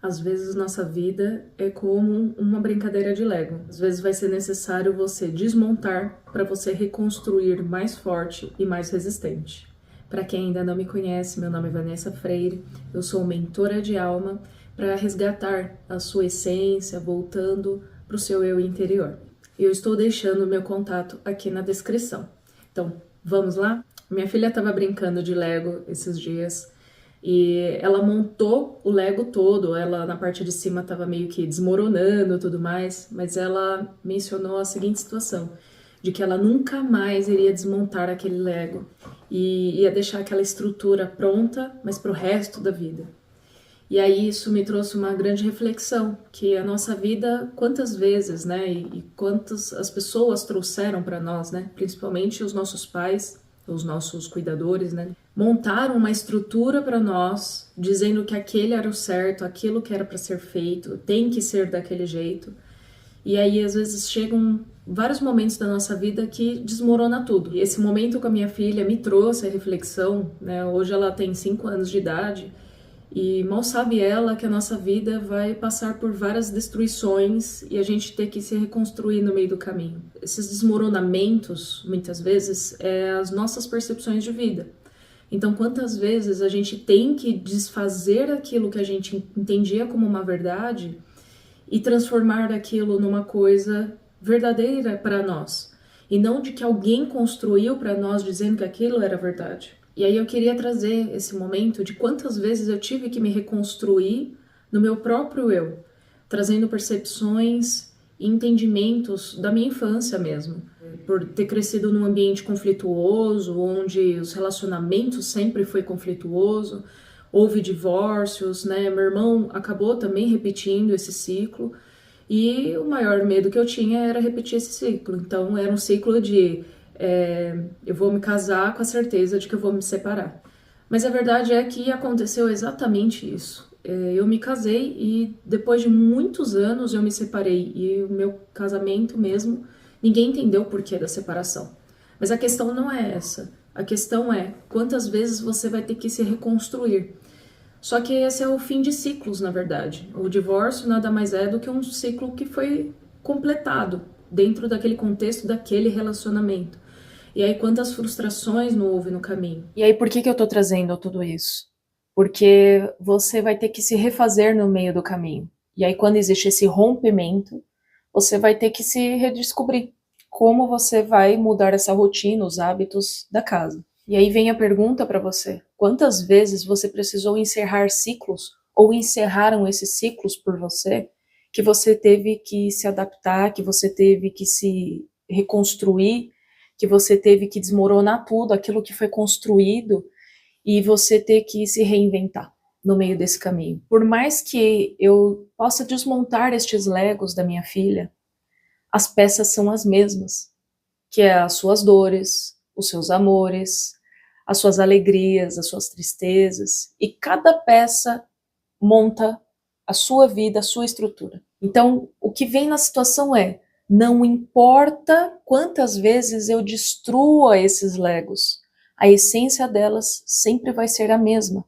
Às vezes nossa vida é como uma brincadeira de Lego. Às vezes vai ser necessário você desmontar para você reconstruir mais forte e mais resistente. Para quem ainda não me conhece, meu nome é Vanessa Freire, eu sou mentora de alma para resgatar a sua essência, voltando para o seu eu interior. Eu estou deixando o meu contato aqui na descrição. Então, vamos lá? Minha filha estava brincando de Lego esses dias e ela montou o Lego todo. Ela na parte de cima estava meio que desmoronando e tudo mais, mas ela mencionou a seguinte situação, de que ela nunca mais iria desmontar aquele Lego e ia deixar aquela estrutura pronta, mas para o resto da vida. E aí isso me trouxe uma grande reflexão, que a nossa vida, quantas vezes, né, e quantas as pessoas trouxeram para nós, né, principalmente os nossos pais, os nossos cuidadores, né, montaram uma estrutura para nós, dizendo que aquele era o certo, aquilo que era para ser feito, tem que ser daquele jeito. E aí às vezes chegam vários momentos da nossa vida que desmorona tudo. E esse momento com a minha filha me trouxe a reflexão, né, hoje ela tem 5 anos de idade, e mal sabe ela que a nossa vida vai passar por várias destruições e a gente ter que se reconstruir no meio do caminho. Esses desmoronamentos, muitas vezes, é as nossas percepções de vida. Então, quantas vezes a gente tem que desfazer aquilo que a gente entendia como uma verdade e transformar aquilo numa coisa verdadeira para nós, e não de que alguém construiu para nós dizendo que aquilo era verdade. E aí eu queria trazer esse momento de quantas vezes eu tive que me reconstruir no meu próprio eu, trazendo percepções e entendimentos da minha infância mesmo. Por ter crescido num ambiente conflituoso, onde os relacionamentos sempre foi conflituoso, houve divórcios, né? Meu irmão acabou também repetindo esse ciclo, e o maior medo que eu tinha era repetir esse ciclo. Então era um ciclo de eu vou me casar com a certeza de que eu vou me separar. Mas a verdade é que aconteceu exatamente isso. Eu me casei e depois de muitos anos eu me separei. E o meu casamento mesmo, ninguém entendeu o porquê da separação. Mas a questão não é essa. A questão é quantas vezes você vai ter que se reconstruir. Só que esse é o fim de ciclos, na verdade. O divórcio nada mais é do que um ciclo que foi completado dentro daquele contexto, daquele relacionamento. E aí, quantas frustrações não houve no caminho? E aí, por que eu tô trazendo tudo isso? Porque você vai ter que se refazer no meio do caminho. E aí, quando existe esse rompimento, você vai ter que se redescobrir. Como você vai mudar essa rotina, os hábitos da casa. E aí vem a pergunta para você: quantas vezes você precisou encerrar ciclos, ou encerraram esses ciclos por você, que você teve que se adaptar, que você teve que se reconstruir, que você teve que desmoronar tudo aquilo que foi construído e você ter que se reinventar no meio desse caminho. Por mais que eu possa desmontar estes legos da minha filha, as peças são as mesmas, que é as suas dores, os seus amores, as suas alegrias, as suas tristezas, e cada peça monta a sua vida, a sua estrutura. Então, o que vem na situação é: não importa quantas vezes eu destrua esses legos, a essência delas sempre vai ser a mesma.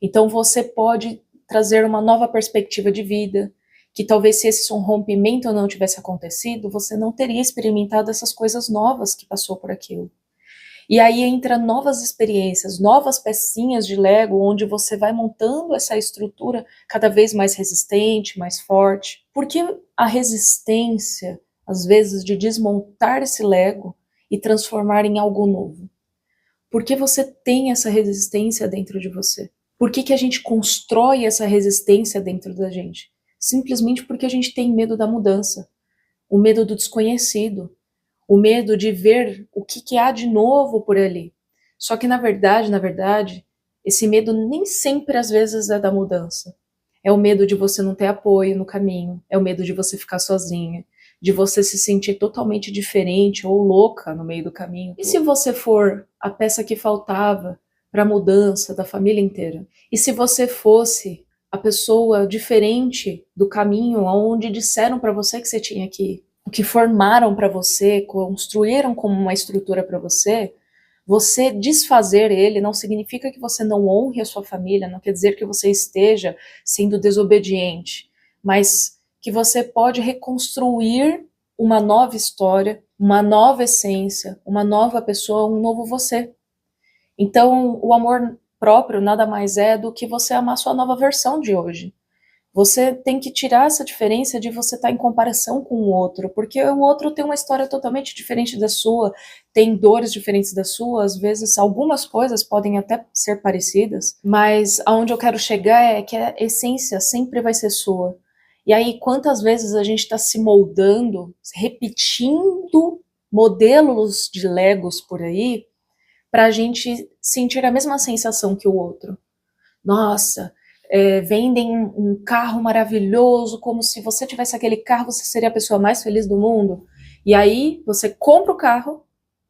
Então você pode trazer uma nova perspectiva de vida, que talvez se esse rompimento não tivesse acontecido, você não teria experimentado essas coisas novas que passou por aquilo. E aí entra novas experiências, novas pecinhas de Lego, onde você vai montando essa estrutura cada vez mais resistente, mais forte. Porque a resistência, às vezes, de desmontar esse Lego e transformar em algo novo? Por que você tem essa resistência dentro de você? Por que a gente constrói essa resistência dentro da gente? Simplesmente porque a gente tem medo da mudança, o medo do desconhecido, o medo de ver o que há de novo por ali. Só que na verdade, esse medo nem sempre às vezes é da mudança. É o medo de você não ter apoio no caminho, é o medo de você ficar sozinha, de você se sentir totalmente diferente ou louca no meio do caminho. E se você for a peça que faltava para a mudança da família inteira? E se você fosse a pessoa diferente do caminho aonde disseram para você que você tinha que ir? O que formaram para você, construíram como uma estrutura para você, Você desfazer ele não significa que você não honre a sua família, não quer dizer que você esteja sendo desobediente, mas que você pode reconstruir uma nova história, uma nova essência, uma nova pessoa, um novo você. Então, o amor próprio nada mais é do que você amar sua nova versão de hoje. Você tem que tirar essa diferença de você estar em comparação com o outro, porque o outro tem uma história totalmente diferente da sua, tem dores diferentes da sua, às vezes algumas coisas podem até ser parecidas, mas aonde eu quero chegar é que a essência sempre vai ser sua. E aí, quantas vezes a gente está se moldando, repetindo modelos de Legos por aí, para a gente sentir a mesma sensação que o outro. Nossa, vendem um carro maravilhoso, como se você tivesse aquele carro, você seria a pessoa mais feliz do mundo. E aí você compra o carro,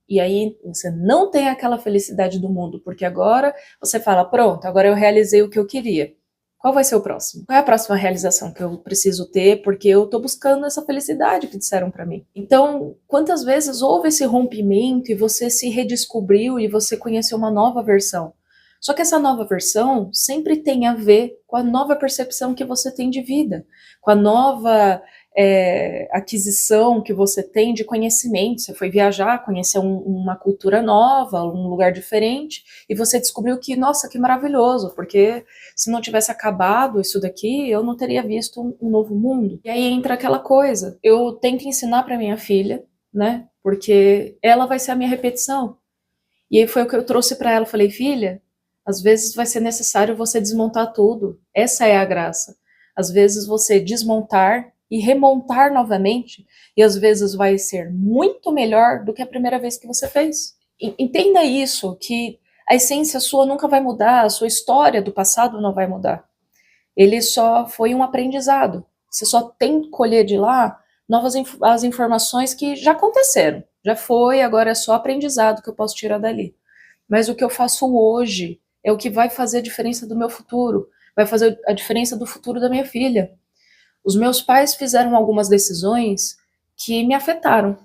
e aí você não tem aquela felicidade do mundo, porque agora você fala, pronto, agora eu realizei o que eu queria. Qual vai ser o próximo? Qual é a próxima realização que eu preciso ter, porque eu tô buscando essa felicidade que disseram para mim? Então, quantas vezes houve esse rompimento e você se redescobriu e você conheceu uma nova versão? Só que essa nova versão sempre tem a ver com a nova percepção que você tem de vida, com a nova aquisição que você tem de conhecimento. Você foi viajar, conheceu uma cultura nova, um lugar diferente, e você descobriu que, nossa, que maravilhoso, porque se não tivesse acabado isso daqui, eu não teria visto um novo mundo. E aí entra aquela coisa, eu tento ensinar para minha filha, né, porque ela vai ser a minha repetição. E aí foi o que eu trouxe para ela, falei, filha, às vezes vai ser necessário você desmontar tudo, essa é a graça. Às vezes você desmontar e remontar novamente, e às vezes vai ser muito melhor do que a primeira vez que você fez. Entenda isso, que a essência sua nunca vai mudar, a sua história do passado não vai mudar. Ele só foi um aprendizado. Você só tem que colher de lá as informações que já aconteceram. Já foi, agora é só aprendizado que eu posso tirar dali. Mas o que eu faço hoje é o que vai fazer a diferença do meu futuro, vai fazer a diferença do futuro da minha filha. Os meus pais fizeram algumas decisões que me afetaram.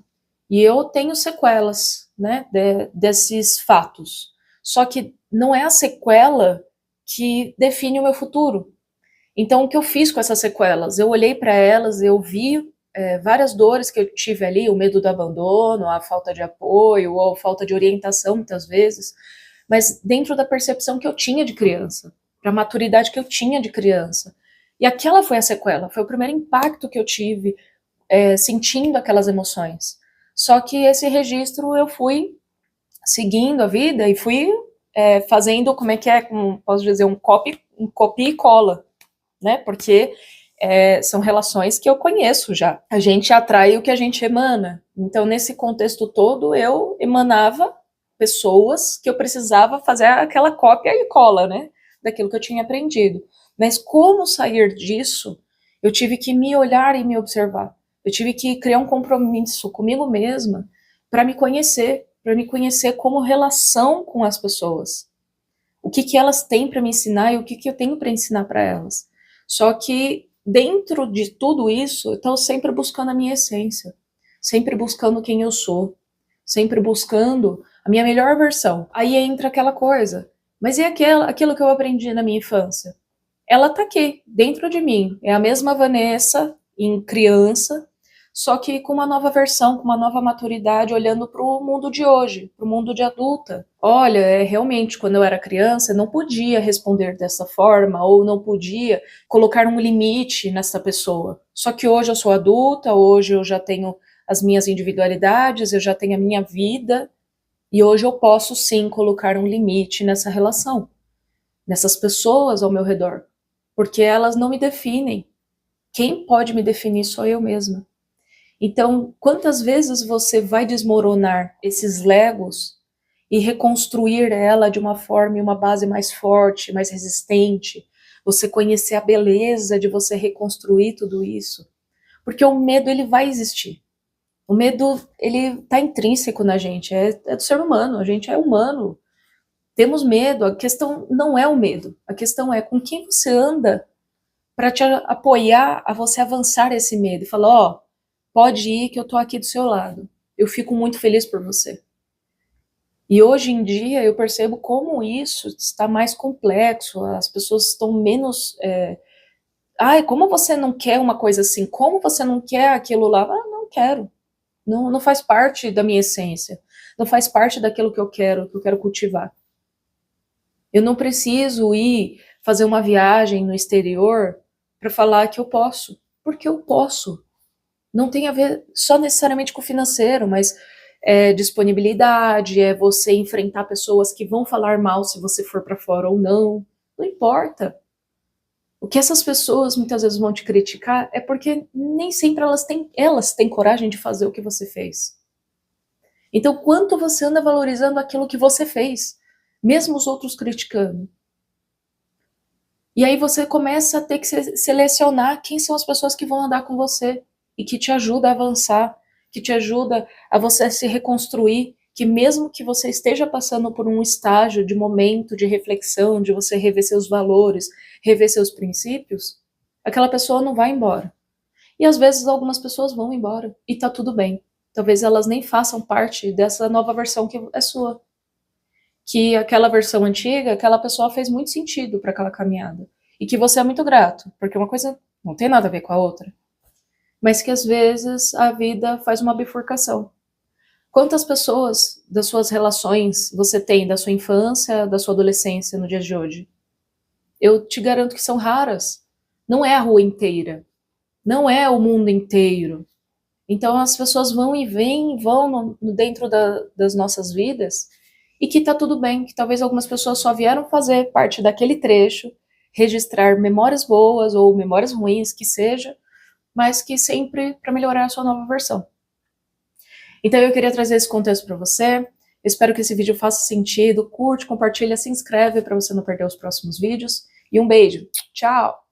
E eu tenho sequelas, né, desses fatos. Só que não é a sequela que define o meu futuro. Então, o que eu fiz com essas sequelas? Eu olhei para elas, eu vi várias dores que eu tive ali, o medo do abandono, a falta de apoio, ou a falta de orientação, muitas vezes, mas dentro da percepção que eu tinha de criança, para a maturidade que eu tinha de criança. E aquela foi a sequela, foi o primeiro impacto que eu tive sentindo aquelas emoções. Só que esse registro eu fui seguindo a vida e fui fazendo, como é que é, posso dizer, um copia e cola, né? Porque são relações que eu conheço já. A gente atrai o que a gente emana. Então, nesse contexto todo, eu emanava pessoas que eu precisava fazer aquela cópia e cola, né? Daquilo que eu tinha aprendido. Mas como sair disso? Eu tive que me olhar e me observar. Eu tive que criar um compromisso comigo mesma para me conhecer como relação com as pessoas. O que elas têm para me ensinar e o que eu tenho para ensinar para elas. Só que dentro de tudo isso, eu estou sempre buscando a minha essência, sempre buscando quem eu sou, sempre buscando a minha melhor versão. Aí entra aquela coisa, mas e aquilo que eu aprendi na minha infância? Ela tá aqui, dentro de mim. É a mesma Vanessa em criança, só que com uma nova versão, com uma nova maturidade, olhando para o mundo de hoje, para o mundo de adulta. Olha, realmente, quando eu era criança, eu não podia responder dessa forma, ou não podia colocar um limite nessa pessoa. Só que hoje eu sou adulta, hoje eu já tenho as minhas individualidades, eu já tenho a minha vida, e hoje eu posso sim colocar um limite nessa relação, nessas pessoas ao meu redor, porque elas não me definem. Quem pode me definir sou eu mesma. Então, quantas vezes você vai desmoronar esses legos e reconstruir ela de uma forma e uma base mais forte, mais resistente? Você conhecer a beleza de você reconstruir tudo isso? Porque o medo, ele vai existir. O medo, ele tá intrínseco na gente, é do ser humano, a gente é humano. Temos medo, a questão não é o medo, a questão é com quem você anda para te apoiar a você avançar esse medo e falar, ó, pode ir que eu tô aqui do seu lado. Eu fico muito feliz por você. E hoje em dia eu percebo como isso está mais complexo, as pessoas estão menos. Ai, como você não quer uma coisa assim? Como você não quer aquilo lá? Ah, não quero. Não, não faz parte da minha essência. Não faz parte daquilo que eu quero cultivar. Eu não preciso ir fazer uma viagem no exterior para falar que eu posso, porque eu posso. Não tem a ver só necessariamente com o financeiro, mas é disponibilidade, é você enfrentar pessoas que vão falar mal se você for para fora ou não. Não importa. O que essas pessoas muitas vezes vão te criticar é porque nem sempre elas têm coragem de fazer o que você fez. Então, quanto você anda valorizando aquilo que você fez, mesmo os outros criticando? E aí você começa a ter que selecionar quem são as pessoas que vão andar com você e que te ajuda a avançar, que te ajuda a você se reconstruir, que mesmo que você esteja passando por um estágio de momento de reflexão, de você rever seus valores, rever seus princípios, aquela pessoa não vai embora. E às vezes algumas pessoas vão embora e tá tudo bem. Talvez elas nem façam parte dessa nova versão que é sua. Que aquela versão antiga, aquela pessoa fez muito sentido para aquela caminhada. E que você é muito grato, porque uma coisa não tem nada a ver com a outra. Mas que às vezes a vida faz uma bifurcação. Quantas pessoas das suas relações você tem da sua infância, da sua adolescência no dia de hoje? Eu te garanto que são raras. Não é a rua inteira. Não é o mundo inteiro. Então as pessoas vão e vêm, vão dentro das nossas vidas e que tá tudo bem, que talvez algumas pessoas só vieram fazer parte daquele trecho, registrar memórias boas ou memórias ruins, que seja, mas que sempre para melhorar a sua nova versão. Então eu queria trazer esse contexto para você. Espero que esse vídeo faça sentido. Curte, compartilha, se inscreve para você não perder os próximos vídeos. E um beijo. Tchau!